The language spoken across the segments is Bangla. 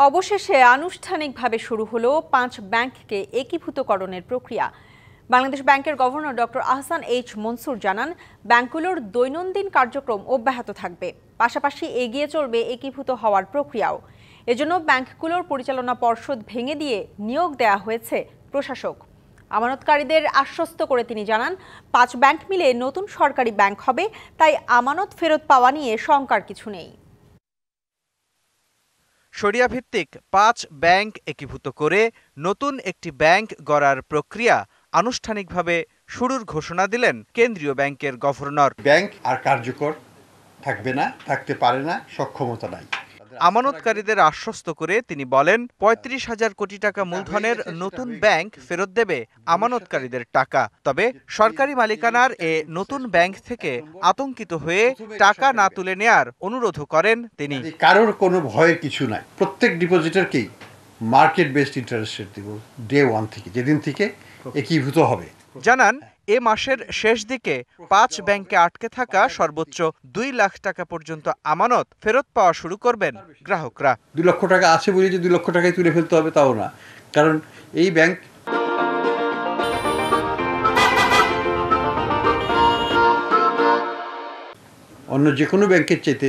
অবশেষে আনুষ্ঠানিকভাবে শুরু হলো ৫ ব্যাংককে একীভূতকরণের প্রক্রিয়া। বাংলাদেশ ব্যাংকের governor doctor Ahsan H Mansur জানান, ব্যাংকগুলোর দৈনন্দিন কার্যক্রম অব্যাহত থাকবে, পাশাপাশি এগিয়ে চলবে একীভূত হওয়ার প্রক্রিয়াও। এজন্য ব্যাংকগুলোর পরিচালনা পর্ষদ ভেঙে দিয়ে নিয়োগ দেয়া হয়েছে প্রশাসক। আমানতকারীদের আশ্বস্ত করে তিনি জানান, ৫ ব্যাংক মিলে নতুন সরকারি ব্যাংক হবে, তাই আমানত ফেরত পাওয়া নিয়ে শঙ্কার কিছু নেই। শরিয়া ভিত্তিক ৫ ব্যাংক একীভূত করে নতুন একটি ব্যাংক গড়ার প্রক্রিয়া আনুষ্ঠানিকভাবে শুরুর ঘোষণা দিলেন কেন্দ্রীয় ব্যাংকের গভর্নর। ব্যাংক আর কার্যকর থাকবে না, থাকতে পারে না, সক্ষমতা নাই। আমানতকারীদের আশ্বস্ত করে তিনি বলেন, ৩৫,০০০ কোটি টাকা মূলধনের নতুন ব্যাংক ফেরত দেবে আমানতকারীদের টাকা। তবে সরকারি মালিকানার এ নতুন ব্যাংক থেকে আতঙ্কিত হয়ে টাকা না তুলে নেয়ার অনুরোধও করেন তিনি। কারোর কোনো ভয়ের কিছু নাই, প্রত্যেক ডিপোজিটারকেই মার্কেট বেসড ইন্টারেস্ট রেট দিব ডে 1 থেকে, যেদিন থেকে একীভূত হবে। জানান, এ মাসের শেষ দিকে ৫ ব্যাংকে আটকে থাকা সর্বোচ্চ ২ লাখ টাকা পর্যন্ত আমানত ফেরত পাওয়া শুরু করবেন গ্রাহকরা। ২ লক্ষ টাকা আছে বলে যে ২ লক্ষ টাকায় তুলে ফেলতে হবে তাও না, কারণ এই ব্যাংক অন্য যে কোনো ব্যাংকের চাইতে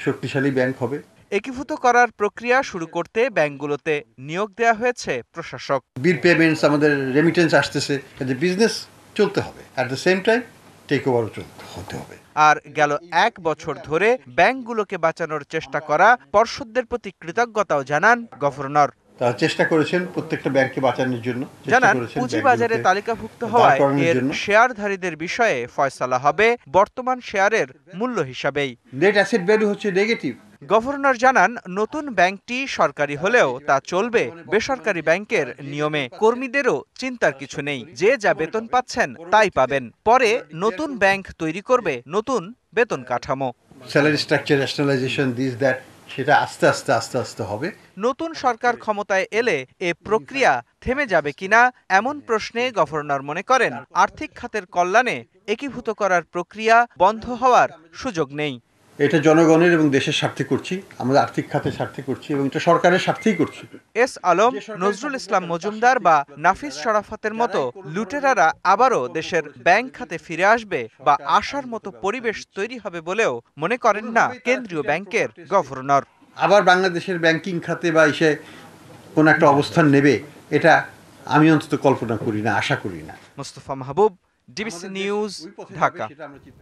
শক্তিশালী ব্যাংক হবে। একীভূত করার প্রক্রিয়া শুরু করতে ব্যাংকগুলোতে নিয়োগ দেওয়া হয়েছে প্রশাসক। বিল পেমেন্টস, আমাদের রেমিটেন্স আসতেছে, কাজে বিজনেস চলতে হবে, at the same time take ওভারও হতে হবে। আর গেল ১ বছর ধরে ব্যাংকগুলোকে বাঁচানোর চেষ্টা করা পর্ষদদের প্রতি কৃতজ্ঞতাও জানান গভর্নর। তারা চেষ্টা করেছেন প্রত্যেকটা ব্যাংককে বাঁচানোর জন্য। জানান, পুঁজিবাজারে তালিকাভুক্ত হওয়ায় এর শেয়ারধারীদের বিষয়ে ফয়সালা হবে বর্তমান শেয়ারের মূল্য হিসাবেই। নেট অ্যাসেট ভ্যালু হচ্ছে নেগেটিভ। গভর্নর জানান, নতুন ব্যাংকটি সরকারি হলেও তা চলবে বেসরকারি ব্যাংকের নিয়মে। কর্মীদেরও চিন্তার কিছু নেই, যে যা বেতন পাচ্ছেন তাই পাবেন। পরে নতুন ব্যাংক তৈরি করবে নতুন বেতন কাঠামো। Salary structure nationalisation this that, সেটা আস্তে আস্তে হবে। নতুন সরকার ক্ষমতায় এলে এ প্রক্রিয়া থেমে যাবে কিনা এমন প্রশ্নে গভর্নর মনে করেন, আর্থিক খাতের কল্যাণে একীভূত করার প্রক্রিয়া বন্ধ হওয়ার সুযোগ নেই। এটা জনগণের এবং দেশের স্বার্থে করছি, আমাদের আর্থিক খাতের স্বার্থে করছি, এবং এটা সরকারের স্বার্থেই করছি। এস আলম, নজরুল ইসলাম মজুমদার বা নাফিস শরাফতের মতো লুটেরারা আবারও দেশের ব্যাংক খাতে ফিরে আসবে বা আসার মতো পরিবেশ তৈরি হবে বলেও মনে করেন না কেন্দ্রীয় ব্যাংকের গভর্নর। আবার বাংলাদেশের ব্যাংকিং খাতে বা এসে কোন একটা অবস্থান নেবে, এটা আমি অন্তত কল্পনা করি না, আশা করি না। মুস্তফা মাহবুব, ডিবিসি নিউজ, ঢাকা।